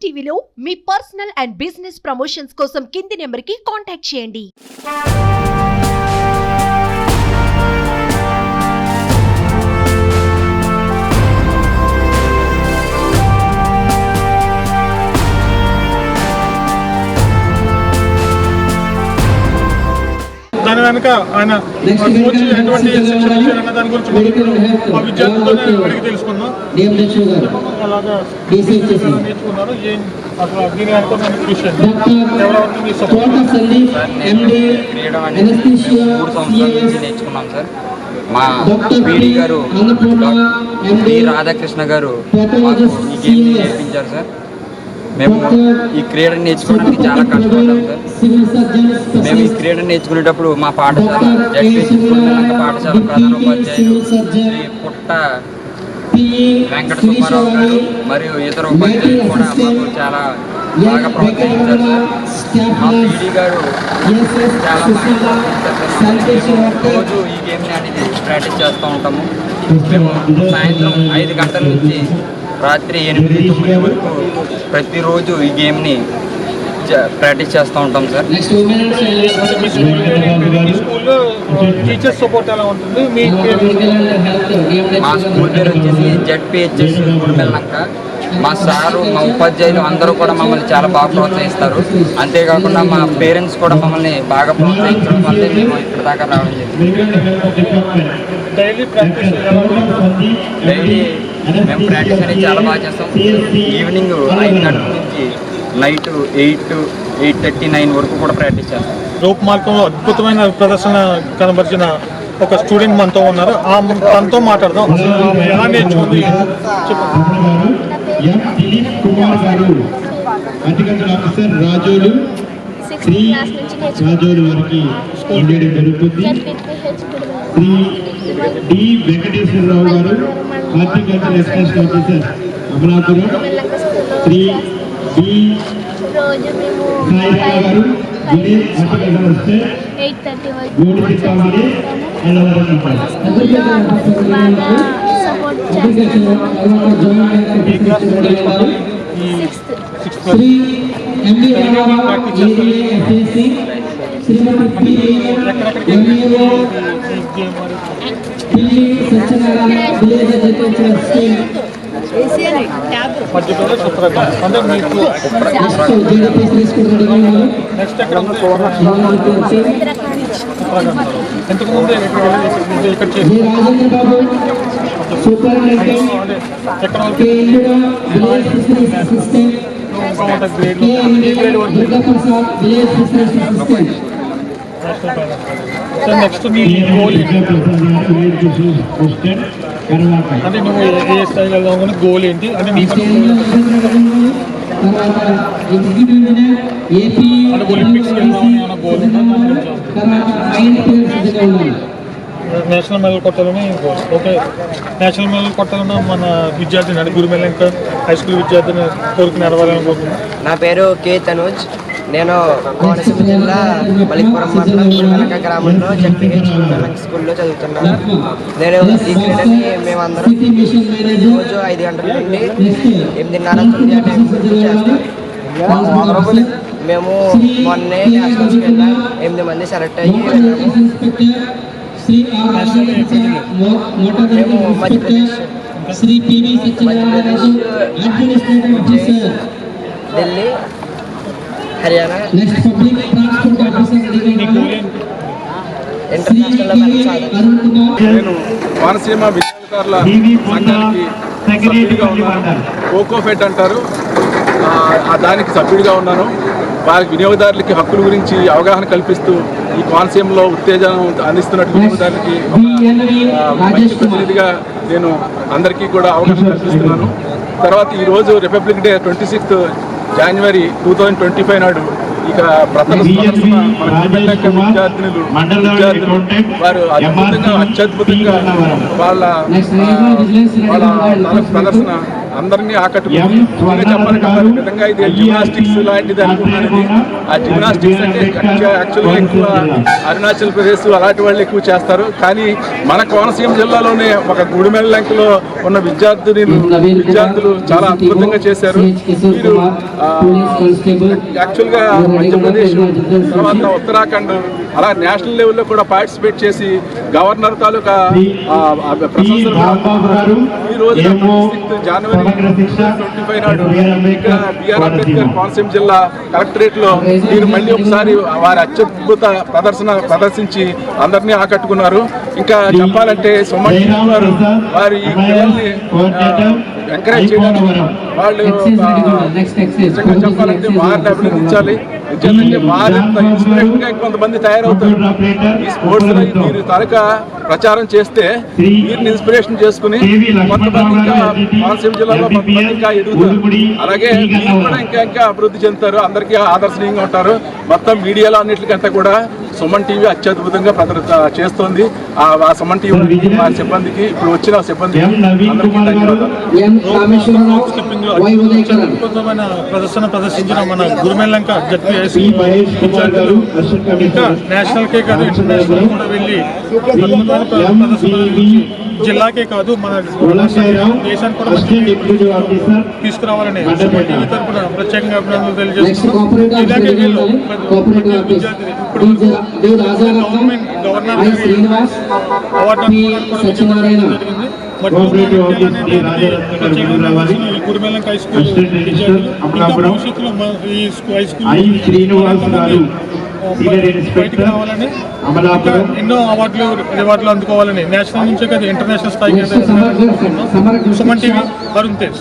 టీవీలో మీ personal and business promotions కోసం కింది నెంబర్కి కాంటాక్ట్ చేయండి. దాని వెనక ఆయన కోచ్ ఎటువంటి శిక్షణ ఇచ్చారన్న దాని గురించి ఆ విద్యార్థులతోనే అడిగి తెలుసుకున్నాం. అలాగా నేర్చుకున్నారు. ఏం అసలు దీని వెనక కృషి ఎవరెవరికి సపోర్ట్ నేర్చుకున్నాం సార్. మా పీడి గారు డి రాధాకృష్ణ గారు మాకు ఈ గేమ్ నేర్పించారు సార్. మేము ఈ క్రీడను నేర్చుకోవడానికి చాలా కష్టపడ్డాం సార్. మేము ఈ క్రీడను నేర్చుకునేటప్పుడు మా పాఠశాల పాఠశాల ప్రధాన ఉపాధ్యాయులు శ్రీ పుట్ట వెంకట సుబ్బారావు గారు మరియు ఇతర ఉపాధ్యాయులు కూడా మాకు చాలా బాగా ప్రోత్సహించారు సార్. మా పీడి గారు చాలా రోజు ఈ గేమ్ని అనేది ప్రాక్టీస్ చేస్తూ ఉంటాము. మేము సాయంత్రం 5 గంటల నుంచి రాత్రి 8-9 వరకు ప్రతిరోజు ఈ గేమ్ని ప్రాక్టీస్ చేస్తూ ఉంటాం సార్. టీచర్స్ సపోర్ట్ ఎలా ఉంటుంది? మా స్కూల్ పేరు వచ్చేసి జెడ్పిహెచ్ఎస్ గుడిమెల్లంక. మా సారు మా ఉపాధ్యాయులు అందరూ కూడా మమ్మల్ని చాలా బాగా ప్రోత్సహిస్తారు. అంతేకాకుండా మా పేరెంట్స్ కూడా మమ్మల్ని బాగా ప్రోత్సహించడం వల్ల మేము ఇక్కడ దాకా రావడం జరిగింది. డైలీ మేము ప్రాక్టీస్ అనేది చాలా బాగా చేస్తాం. ఈవినింగ్ 5 గంటల నుంచి నైట్ 8-9 వరకు కూడా ప్రాక్టీస్ చేస్తాం. రూప్ మార్గంలో అద్భుతమైన ప్రదర్శన కనబరిచిన ఒక స్టూడెంట్ మనతో ఉన్నారు. తనతో మాట్లాడదాం. ఎలా నేర్చుకుంది రాజోలు వారికి ఉండేయడం జరుగుతుంది. శ్రీ డి వెంకటేశ్వరరావు గారు horticulture extension officer Amalapuram. Shri D Sairama గారు village horticulture officer Godi Kamidi Shri MD AFSC Shrimati MEO Pilli Satyanarayana village agriculture scheme అంటే మీకు నెక్స్ట్ ఎక్కడ ఎంతకు ముందు ఇక్కడ నెక్స్ట్ నీ గోల్ అంటే నువ్వు ఏ స్థాయిలో వెళ్దాం గోల్ ఏంటి అంటే నీ ఒలింపిక్స్కి వెళ్దామని ఏమైనా గోల్ నేషనల్ మెడల్ కొట్టాలని గోల్. ఓకే, నేషనల్ మెడల్ కొట్టాలన్న మన విద్యార్థిని గుడిమెల్లంక హై స్కూల్ విద్యార్థిని కోరిక నెరవేరాలని కోరుతున్నాను. నా పేరు కే తనూజ్. నేను కోనసీమ జిల్లా మలిక్పురం మండలం గుడిమెల్లంక గ్రామంలో జెడ్పిహెచ్ గుడిమెల్లంక స్కూల్లో చదువుతున్నాను. నేను ఈ క్రీడని మేమందరం రోజు 5 గంటల నుండి 8:30-9 టైం చేస్తాం. మేము మొన్నే నేషనల్స్కి వెళ్ళాం. 8 మంది సెలెక్ట్ అయ్యి మేము మధ్యప్రదేశ్, ఢిల్లీ, హర్యానా ఇంటర్నేషనల్ నేను కోనసీమ విద్యార్థుల సంఘానికి సభ్యుడిగా ఉన్నాను. కోకోఫెడ్ అంటారు, దానికి సభ్యుడిగా ఉన్నాను. వారికి వినియోగదారులకి హక్కుల గురించి అవగాహన కల్పిస్తూ ఈ కోనసీమలో ఉత్తేజనం అందిస్తున్నట్టు వినియోగదారులకి మంచి ప్రతినిధిగా నేను అందరికీ కూడా అవగాహన కల్పిస్తున్నాను. తర్వాత ఈరోజు రిపబ్లిక్ డే 26 జనవరి 2025 నాడు ఇక ప్రదర్శన మన విద్యార్థులు వారు అత్యద్భుతంగా వాళ్ళ ప్రదర్శన అందరినీ ఆకట్టుకుని చెప్పాలంటే విధంగా ఇది జిమ్నాస్టిక్స్ లాంటిది అనుకున్నాను. ఆ జిమ్నాస్టిక్స్ అంటే యాక్చువల్గా ఎక్కువ అరుణాచల్ ప్రదేశ్ అలాంటి వాళ్ళు ఎక్కువ చేస్తారు. కానీ మన కోనసీమ జిల్లాలోనే ఒక గుడిమెల్లంకలో ఉన్న విద్యార్థులు చాలా అద్భుతంగా చేశారు. వీరు యాక్చువల్గా మధ్యప్రదేశ్ తర్వాత ఉత్తరాఖండ్ అలా నేషనల్ లెవెల్లో కూడా పార్టిసిపేట్ చేసి గవర్నర్ తాలూకా ప్రశంసలు ఈ రోజు జనవరి 25 నాడు ఇక్కడ బిఆర్ అంబేద్కర్ కోనసీమ జిల్లా కలెక్టరేట్ లో వీరు మళ్ళీ ఒకసారి వారి అత్యద్భుత ప్రదర్శించి అందరినీ ఆకట్టుకున్నారు. ఇంకా చెప్పాలంటే సుమన్ గారు వారి ఈ పిల్లల్ని ఎంకరేజ్ చేయడానికి వాళ్ళు చెప్పాలంటే వారిని అభినందించాలి. ఎందుకంటే వారింత ఇన్స్పిరేషన్ గా కొంతమంది తయారవుతారు. ఈ స్పోర్ట్స్ లో మీరు తాలూకా ప్రచారం చేస్తే వీరిని ఇన్స్పిరేషన్ చేసుకుని కొంతమంది ఇంకా కోనసీమ జిల్లాలో కొంతమంది ఇంకా ఎదుగుతారు. అలాగే మీరు కూడా ఇంకా అభివృద్ధి చెందుతారు. అందరికీ ఆదర్శనీయంగా ఉంటారు. మొత్తం మీడియాలో అన్నిటికంటే కూడా సుమన్ టీవీ అత్యద్భుతంగా చేస్తోంది. ఆ సుమన్ టీవీ వారి సిబ్బందికి ఇప్పుడు వచ్చిన సిబ్బందికి అందరికీ ధన్యవాదాలు. అద్భుతమైన ప్రదర్శించిన మన గురుమెల్లంక జడ్పీ ఇంకా నేషనల్కే కాదు ఇంటర్నేషనల్ కూడా వెళ్ళి జిల్లాకే కాదు మన దేశానికి కూడా తీసుకురావాలని తరఫున ప్రత్యేకంగా అభినందనలు తెలియజేస్తున్నాం. ఇలాగే గవర్నమెంట్ గవర్నర్ అవార్డు జరిగింది. గుడిమెల్లంక హై స్కూల్ భవిష్యత్తులో ఈ హై స్కూల్ బయటకు రావాలని ఎన్నో అవార్డులు అందుకోవాలని నేషనల్ నుంచే కదా ఇంటర్నేషనల్ స్థాయికి సుమన్ టీవీ అరుణ్ తేజ్.